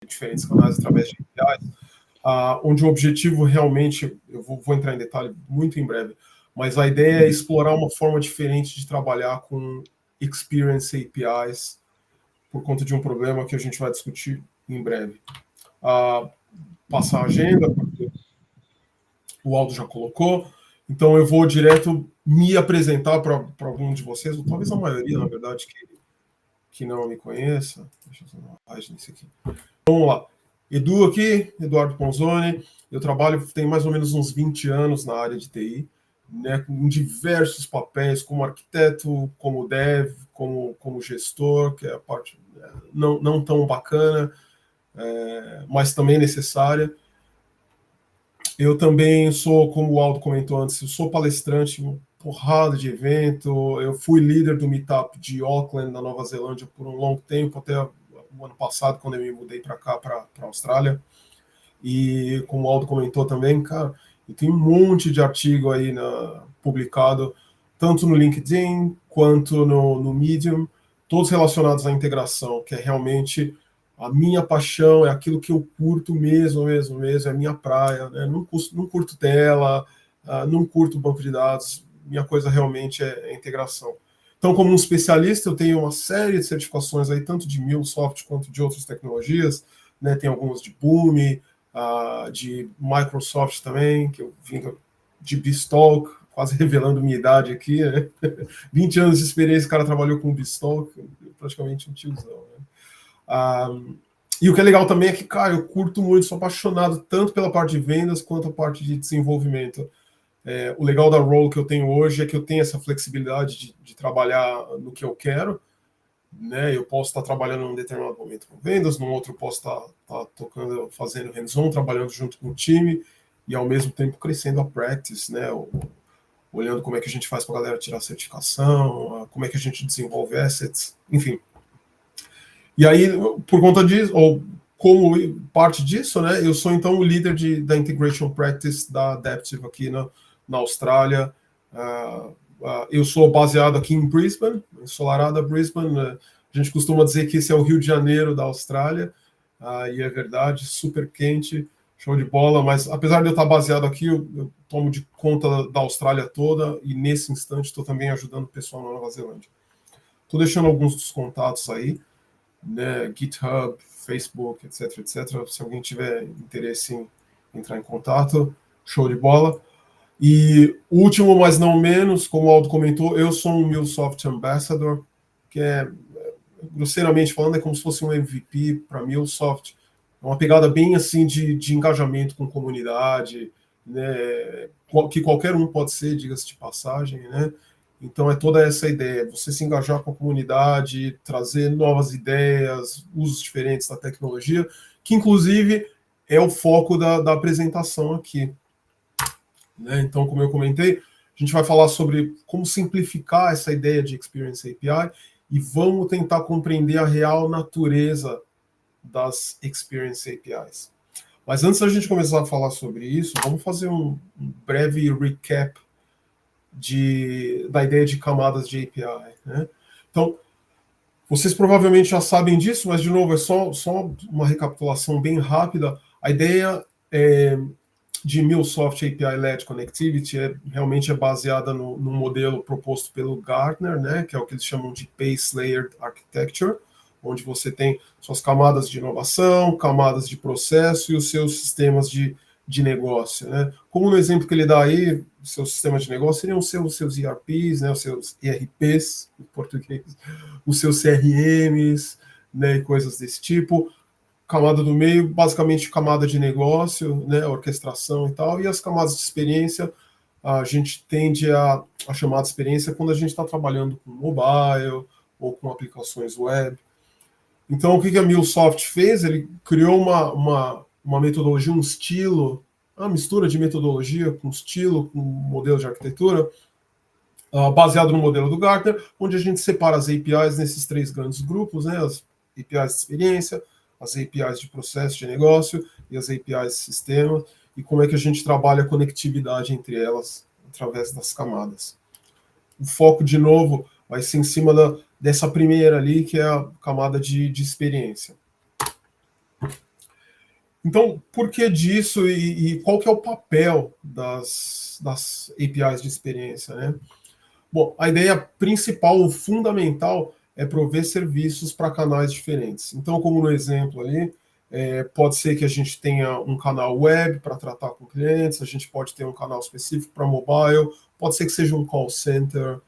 diferentes canais através de APIs, onde o objetivo realmente, eu vou entrar em detalhe muito em breve, mas a ideia é explorar uma forma diferente de trabalhar com Experience APIs por conta de um problema que a gente vai discutir em breve. Passar a agenda, porque o Aldo já colocou, então eu vou direto me apresentar para algum de vocês, ou talvez a maioria, na verdade, que não me conheça. Deixa eu fazer uma página nisso aqui. Vamos lá. Edu aqui, Eduardo Ponzoni, eu trabalho, tem mais ou menos uns 20 anos na área de TI, né, em diversos papéis, como arquiteto, como dev, como gestor, que é a parte não tão bacana, mas também necessária. Eu também sou, como o Aldo comentou antes, eu sou palestrante em uma porrada de evento, eu fui líder do Meetup de Auckland, na Nova Zelândia, por um longo tempo, até o ano passado, quando eu me mudei para cá, para a Austrália. E como o Aldo comentou também, cara, e tem um monte de artigo aí publicado, tanto no LinkedIn quanto no Medium, todos relacionados à integração, que é realmente a minha paixão, é aquilo que eu curto mesmo, é a minha praia, né? Não curto tela, não curto banco de dados, minha coisa realmente é integração. Então, como um especialista, eu tenho uma série de certificações aí, tanto de MuleSoft quanto de outras tecnologias, né? Tem algumas de Boomi, de Microsoft também, que eu vim de BizTalk, quase revelando minha idade aqui, né? 20 anos de experiência, o cara trabalhou com BizTalk, praticamente um tiozão, né? E o que é legal também é que, cara, eu curto muito, sou apaixonado tanto pela parte de vendas quanto a parte de desenvolvimento. O legal da role que eu tenho hoje é que eu tenho essa flexibilidade de trabalhar no que eu quero, né? Eu posso estar trabalhando em um determinado momento com vendas, no outro eu posso estar tocando, fazendo hands-on, trabalhando junto com o time e ao mesmo tempo crescendo a practice, né? Olhando como é que a gente faz para a galera tirar a certificação, como é que a gente desenvolve assets, enfim. E aí, por conta disso, ou como parte disso, né? Eu sou então o líder da Integration Practice da Adaptive aqui na Austrália. Eu sou baseado aqui em Brisbane, ensolarada Brisbane. A gente costuma dizer que esse é o Rio de Janeiro da Austrália, e é verdade, super quente, show de bola, mas apesar de eu estar baseado aqui, eu tomo de conta da Austrália toda, e nesse instante estou também ajudando o pessoal na Nova Zelândia. Estou deixando alguns dos contatos aí, né, GitHub, Facebook, etc, etc. Se alguém tiver interesse em entrar em contato, show de bola. E último, mas não menos, como o Aldo comentou, eu sou um MuleSoft Ambassador, que grosseiramente falando, é como se fosse um MVP para MuleSoft. É uma pegada bem assim de engajamento com comunidade, né, que qualquer um pode ser, diga-se de passagem, né? Então é toda essa ideia, você se engajar com a comunidade, trazer novas ideias, usos diferentes da tecnologia, que inclusive é o foco da apresentação aqui. Né? Então, como eu comentei, a gente vai falar sobre como simplificar essa ideia de Experience API e vamos tentar compreender a real natureza das Experience APIs. Mas antes da gente começar a falar sobre isso, vamos fazer um breve recap da ideia de camadas de API. Né? Então, vocês provavelmente já sabem disso, mas, de novo, é só uma recapitulação bem rápida. A ideia de MuleSoft API-led Connectivity realmente é baseada no modelo proposto pelo Gartner, né, que é o que eles chamam de Base Layered Architecture, onde você tem suas camadas de inovação, camadas de processo e os seus sistemas de negócio. Né? Como no exemplo que ele dá aí, seu sistema de negócio seriam os seus ERPs, né, os seus ERPs, em português, os seus CRMs, né, e coisas desse tipo. Camada do meio, basicamente camada de negócio, né, orquestração e tal, e as camadas de experiência, a gente tende a chamar de experiência quando a gente está trabalhando com mobile ou com aplicações web. Então, o que a MuleSoft fez? Ele criou uma metodologia, um estilo, uma mistura de metodologia com estilo, com modelo de arquitetura, baseado no modelo do Gartner, onde a gente separa as APIs nesses 3 grandes grupos, né, as APIs de experiência, as APIs de processo de negócio e as APIs de sistema, e como é que a gente trabalha a conectividade entre elas através das camadas. O foco, de novo, vai ser em cima dessa primeira ali, que é a camada de experiência. Então, por que disso e qual que é o papel das APIs de experiência, né? Bom, a ideia principal, o fundamental, é prover serviços para canais diferentes. Então, como no exemplo ali, pode ser que a gente tenha um canal web para tratar com clientes, a gente pode ter um canal específico para mobile, pode ser que seja um call center,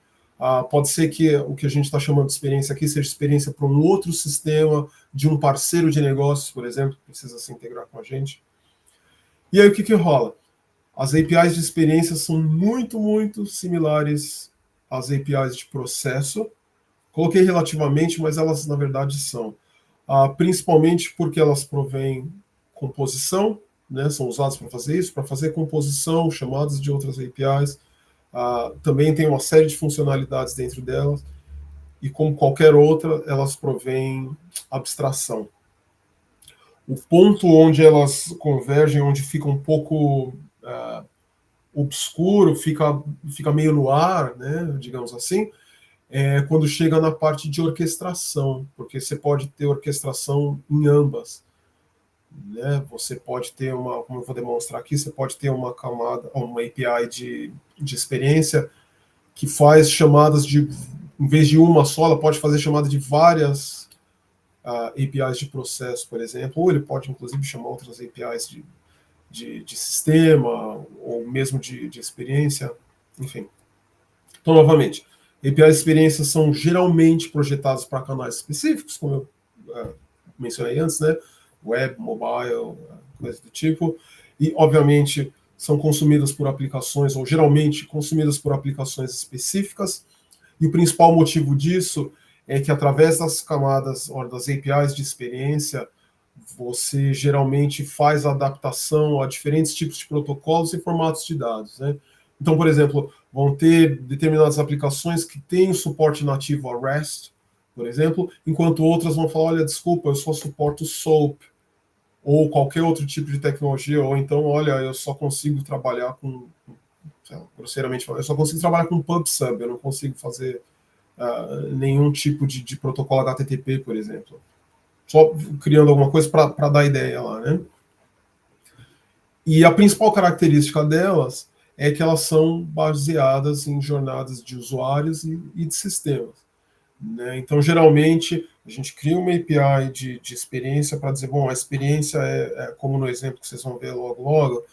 pode ser que o que a gente está chamando de experiência aqui seja experiência para um outro sistema, de um parceiro de negócios, por exemplo, que precisa se integrar com a gente. E aí o que rola? As APIs de experiência são muito, muito similares às APIs de processo. Coloquei relativamente, mas elas na verdade são. Principalmente porque elas provêm composição, né, são usadas para fazer isso, para fazer composição, chamadas de outras APIs. Também tem uma série de funcionalidades dentro delas, e como qualquer outra, elas provêm abstração. O ponto onde elas convergem, onde fica um pouco obscuro, fica meio no ar, né, digamos assim, quando chega na parte de orquestração, porque você pode ter orquestração em ambas. Né? Você pode ter como eu vou demonstrar aqui, você pode ter uma camada, uma API de experiência que faz chamadas em vez de uma só, ela pode fazer chamada de várias APIs de processo, por exemplo, ou ele pode inclusive chamar outras APIs de sistema, ou mesmo de experiência, enfim. Então, novamente, APIs de experiência são geralmente projetadas para canais específicos, como eu mencionei antes, né? Web, mobile, coisa do tipo, e, obviamente, são consumidas por aplicações, ou geralmente consumidas por aplicações específicas, e o principal motivo disso é que, através das camadas, ou das APIs de experiência, você geralmente faz a adaptação a diferentes tipos de protocolos e formatos de dados, né? Então, por exemplo, vão ter determinadas aplicações que têm suporte nativo a REST, por exemplo, enquanto outras vão falar, olha, desculpa, eu só suporto SOAP, ou qualquer outro tipo de tecnologia, ou então, olha, eu só consigo trabalhar com, grosseiramente falando, eu só consigo trabalhar com PubSub, eu não consigo fazer nenhum tipo de protocolo HTTP, por exemplo. Só criando alguma coisa para dar ideia lá, né? E a principal característica delas é que elas são baseadas em jornadas de usuários e de sistemas. Né? Então, geralmente, a gente cria uma API de experiência para dizer, bom, a experiência como no exemplo que vocês vão ver logo,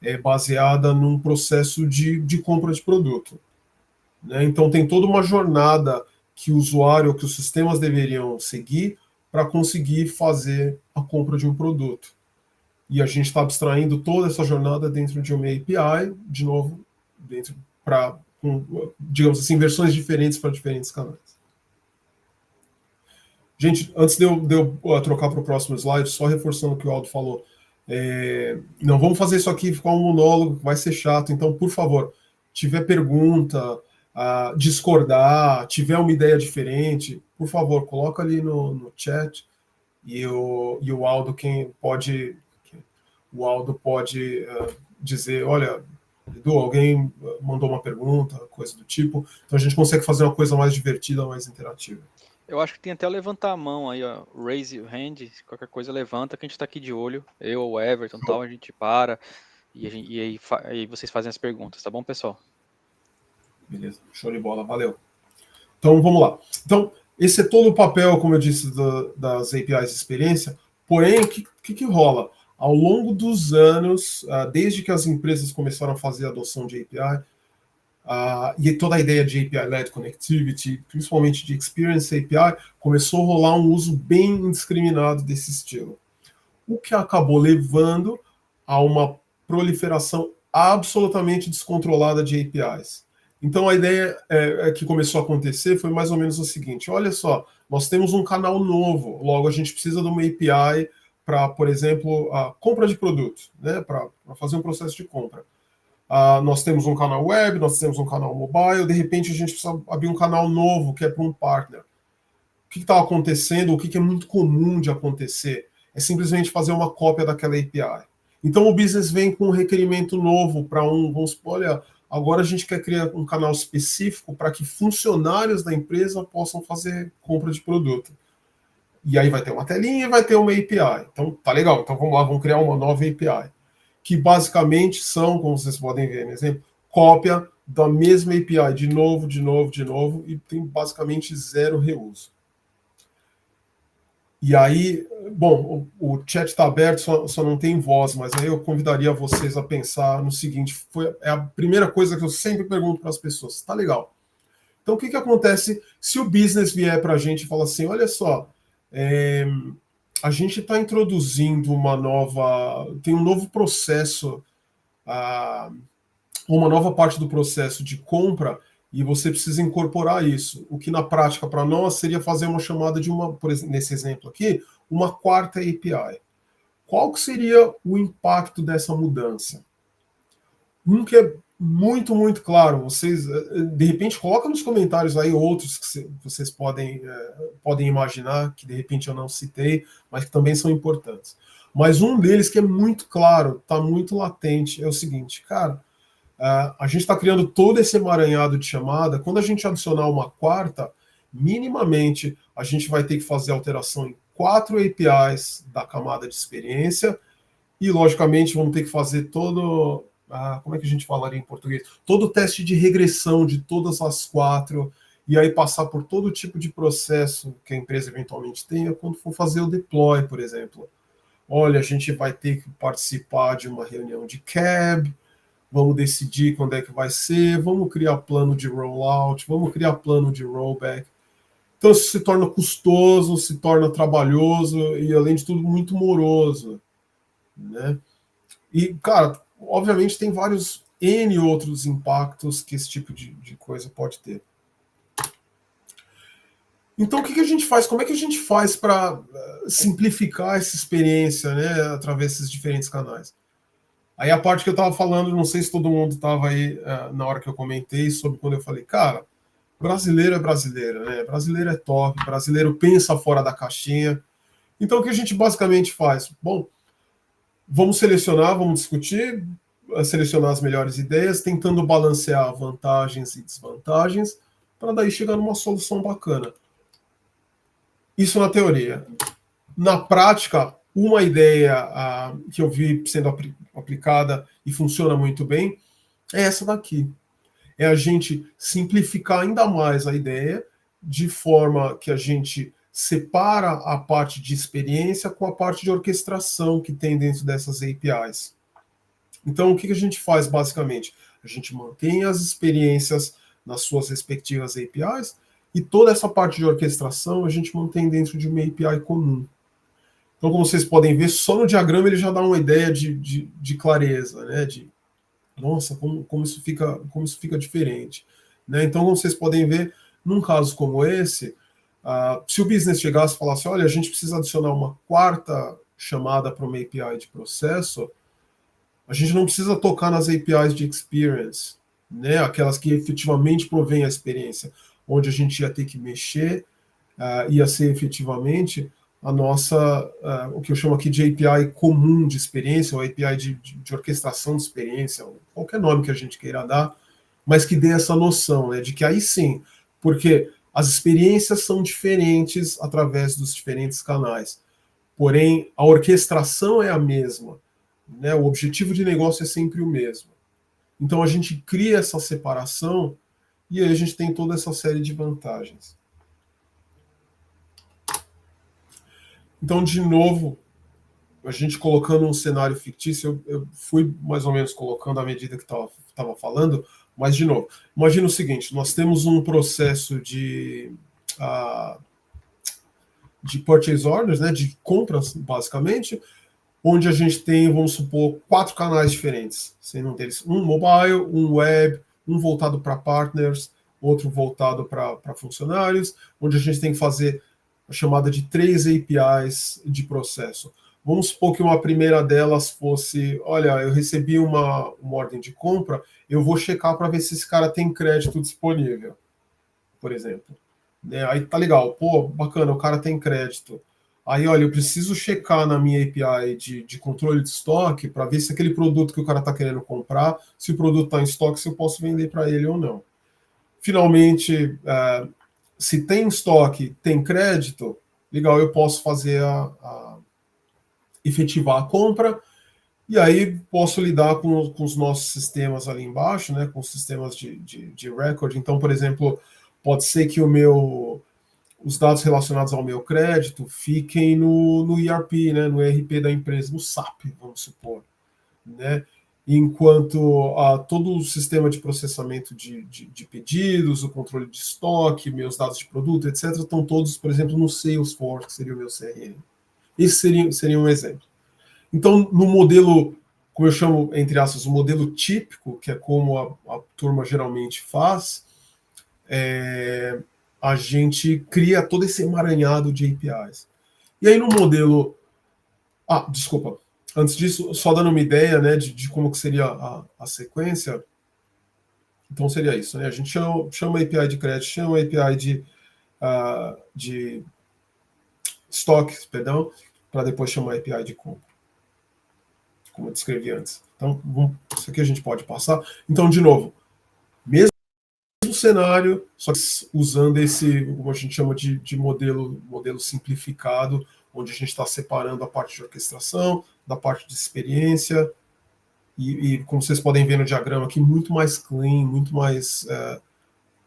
é baseada num processo de compra de produto. Né? Então, tem toda uma jornada que o usuário ou que os sistemas deveriam seguir para conseguir fazer a compra de um produto. E a gente está abstraindo toda essa jornada dentro de uma API, de novo, digamos assim, versões diferentes para diferentes canais. Gente, antes de eu trocar para o próximo slide, só reforçando o que o Aldo falou, não vamos fazer isso aqui ficar um monólogo, vai ser chato, então, por favor, tiver pergunta, discordar, tiver uma ideia diferente, por favor, coloca ali no chat e o Aldo pode dizer, olha, Edu, alguém mandou uma pergunta, coisa do tipo, então a gente consegue fazer uma coisa mais divertida, mais interativa. Eu acho que tem até o levantar a mão aí, ó, raise your hand, qualquer coisa levanta, que a gente tá aqui de olho, eu ou o Everton tal, a gente para e aí vocês fazem as perguntas, tá bom, pessoal? Beleza, show de bola, valeu. Então, vamos lá. Então, esse é todo o papel, como eu disse, das APIs de experiência, porém, o que rola? Ao longo dos anos, desde que as empresas começaram a fazer a adoção de API, e toda a ideia de API-led connectivity, principalmente de Experience API, começou a rolar um uso bem indiscriminado desse estilo. O que acabou levando a uma proliferação absolutamente descontrolada de APIs. Então, a ideia que começou a acontecer foi mais ou menos o seguinte: olha só, nós temos um canal novo, logo a gente precisa de uma API para, por exemplo, a compra de produtos, né, para fazer um processo de compra. Nós temos um canal web, nós temos um canal mobile, de repente a gente precisa abrir um canal novo que é para um partner. O que está acontecendo, o que é muito comum de acontecer, é simplesmente fazer uma cópia daquela API. Então o business vem com um requerimento novo para vamos supor, olha, agora a gente quer criar um canal específico para que funcionários da empresa possam fazer compra de produto. E aí vai ter uma telinha e vai ter uma API. Então, tá legal. Então, vamos lá, vamos criar uma nova API. Que basicamente são, como vocês podem ver no exemplo, cópia da mesma API de novo, e tem basicamente zero reuso. E aí, bom, o chat está aberto, só não tem voz, mas aí eu convidaria vocês a pensar no seguinte, é a primeira coisa que eu sempre pergunto para as pessoas, tá legal. Então, o que acontece se o business vier para a gente e fala assim, olha só, a gente está introduzindo tem um novo processo, uma nova parte do processo de compra e você precisa incorporar isso. O que na prática para nós seria fazer uma chamada de por exemplo, nesse exemplo aqui, uma quarta API. Qual que seria o impacto dessa mudança? Um que é muito, muito claro, vocês de repente coloca nos comentários aí outros que vocês podem imaginar, que de repente eu não citei, mas que também são importantes. Mas um deles que é muito claro, está muito latente, é o seguinte, cara, a gente está criando todo esse emaranhado de chamada. Quando a gente adicionar uma quarta, minimamente a gente vai ter que fazer alteração em 4 APIs da camada de experiência e, logicamente, vamos ter que fazer todo... como é que a gente falaria em português? Todo o teste de regressão de todas as 4 e aí passar por todo tipo de processo que a empresa eventualmente tenha quando for fazer o deploy, por exemplo. Olha, a gente vai ter que participar de uma reunião de CAB, vamos decidir quando é que vai ser, vamos criar plano de rollout, vamos criar plano de rollback. Então isso se torna custoso, se torna trabalhoso e, além de tudo, muito moroso, né? E, cara, obviamente tem vários N outros impactos que esse tipo de coisa pode ter. Então, o que a gente faz? Como é que a gente faz para simplificar essa experiência, né, através desses diferentes canais? Aí a parte que eu estava falando, não sei se todo mundo estava aí na hora que eu comentei sobre quando eu falei, cara, brasileiro é brasileiro, né? Brasileiro é top, brasileiro pensa fora da caixinha. Então o que a gente basicamente faz? Bom, vamos selecionar, vamos discutir, selecionar as melhores ideias, tentando balancear vantagens e desvantagens, para daí chegar numa solução bacana. Isso na teoria. Na prática, uma ideia que eu vi sendo aplicada e funciona muito bem é essa daqui. É a gente simplificar ainda mais a ideia de forma que a gente separa a parte de experiência com a parte de orquestração que tem dentro dessas APIs. Então, o que a gente faz basicamente? A gente mantém as experiências nas suas respectivas APIs e toda essa parte de orquestração a gente mantém dentro de uma API comum. Então, como vocês podem ver, só no diagrama ele já dá uma ideia de clareza, né? De, nossa, como isso fica diferente. Né? Então, como vocês podem ver, num caso como esse, se o business chegasse e falasse, olha, a gente precisa adicionar uma quarta chamada para uma API de processo, a gente não precisa tocar nas APIs de experience, né? Aquelas que efetivamente provêm a experiência, onde a gente ia ter que mexer, ia ser efetivamente a nossa, o que eu chamo aqui de API comum de experiência, ou API de orquestração de experiência, qualquer nome que a gente queira dar, mas que dê essa noção, né, de que aí sim, porque as experiências são diferentes através dos diferentes canais, porém a orquestração é a mesma, né, o objetivo de negócio é sempre o mesmo. Então a gente cria essa separação e aí a gente tem toda essa série de vantagens. Então, de novo, a gente colocando um cenário fictício, eu fui mais ou menos colocando à medida que estava falando, mas, de novo, imagina o seguinte, nós temos um processo de purchase orders, né, de compras, basicamente, onde a gente tem, vamos supor, 4 canais diferentes, sendo deles um mobile, um web, um voltado para partners, outro voltado para funcionários, onde a gente tem que fazer a chamada de 3 APIs de processo. Vamos supor que uma primeira delas fosse, olha, eu recebi uma ordem de compra, eu vou checar para ver se esse cara tem crédito disponível, por exemplo. Aí tá legal, pô, bacana, o cara tem crédito. Aí, olha, eu preciso checar na minha API de controle de estoque para ver se aquele produto que o cara está querendo comprar, se o produto está em estoque, se eu posso vender para ele ou não. Finalmente, se tem estoque, tem crédito, legal, eu posso fazer efetivar a compra, e aí posso lidar com os nossos sistemas ali embaixo, né, com os sistemas de record. Então, por exemplo, pode ser que os dados relacionados ao meu crédito fiquem no ERP, né, no ERP da empresa, no SAP, vamos supor, né? Enquanto todo o sistema de processamento de pedidos, o controle de estoque, meus dados de produto, etc., estão todos, por exemplo, no Salesforce, que seria o meu CRM. Esse seria um exemplo. Então, no modelo, como eu chamo, entre aspas, o modelo típico, que é como a turma geralmente faz, a gente cria todo esse emaranhado de APIs. E aí no modelo... desculpa. Antes disso, só dando uma ideia, né, de como que seria a sequência, então seria isso, né? A gente chama API de crédito, chama API de estoque, perdão, para depois chamar API de compra, como eu descrevi antes. Então, isso aqui a gente pode passar. Então, de novo, mesmo cenário, só que usando esse, como a gente chama de modelo simplificado, onde a gente está separando a parte de orquestração, da parte de experiência, e como vocês podem ver no diagrama aqui, muito mais clean, muito mais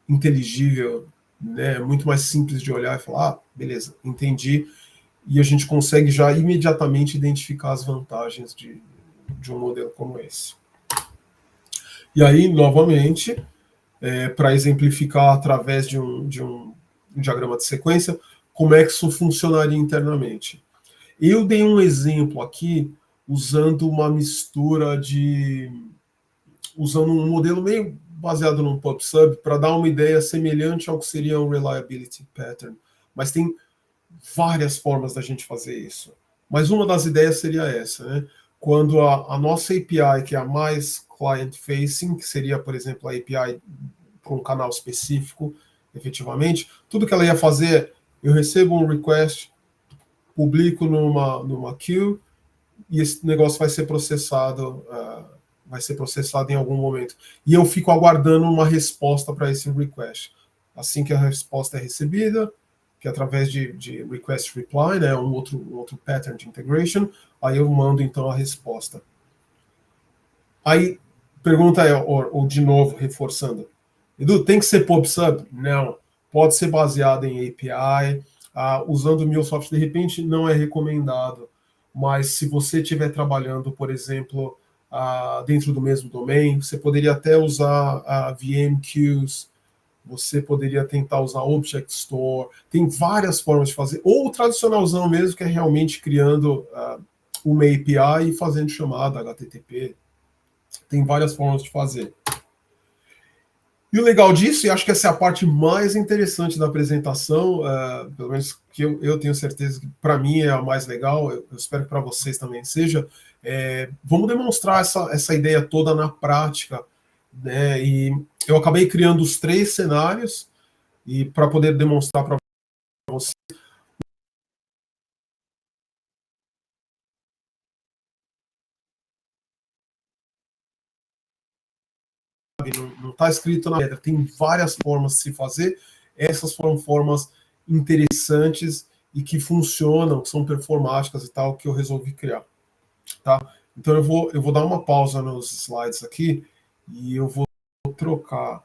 inteligível, né, muito mais simples de olhar e falar, beleza, entendi, e a gente consegue já imediatamente identificar as vantagens de um modelo como esse. E aí, novamente, para exemplificar através de um diagrama de sequência, como é que isso funcionaria internamente. Eu dei um exemplo aqui usando uma mistura usando um modelo meio baseado num PubSub para dar uma ideia semelhante ao que seria um Reliability Pattern. Mas tem várias formas da gente fazer isso. Mas uma das ideias seria essa, né? Quando a nossa API, que é a mais client-facing, que seria, por exemplo, a API para um canal específico, efetivamente, tudo que ela ia fazer, eu recebo um request, publico numa queue, e esse negócio vai ser processado em algum momento. E eu fico aguardando uma resposta para esse request. Assim que a resposta é recebida, que é através de request reply, né, um outro pattern de integration, aí eu mando então a resposta. Aí, pergunta é, ou de novo, reforçando, Edu, tem que ser PubSub? Não. Pode ser baseado em API. Usando o MuleSoft, de repente, não é recomendado. Mas se você estiver trabalhando, por exemplo, dentro do mesmo domain, você poderia até usar VM Queues, você poderia tentar usar Object Store. Tem várias formas de fazer. Ou o tradicionalzão mesmo, que é realmente criando uma API e fazendo chamada HTTP. Tem várias formas de fazer. E o legal disso, e acho que essa é a parte mais interessante da apresentação, pelo menos que eu tenho certeza que para mim é a mais legal, eu espero que para vocês também seja, vamos demonstrar essa ideia toda na prática, né? E eu acabei criando os 3 cenários e para poder demonstrar para vocês. Não está escrito na pedra, tem várias formas de se fazer, essas foram formas interessantes e que funcionam, que são performáticas e tal, que eu resolvi criar. Tá? Então eu vou dar uma pausa nos slides aqui e eu vou trocar.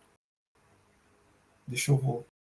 Deixa eu voltar.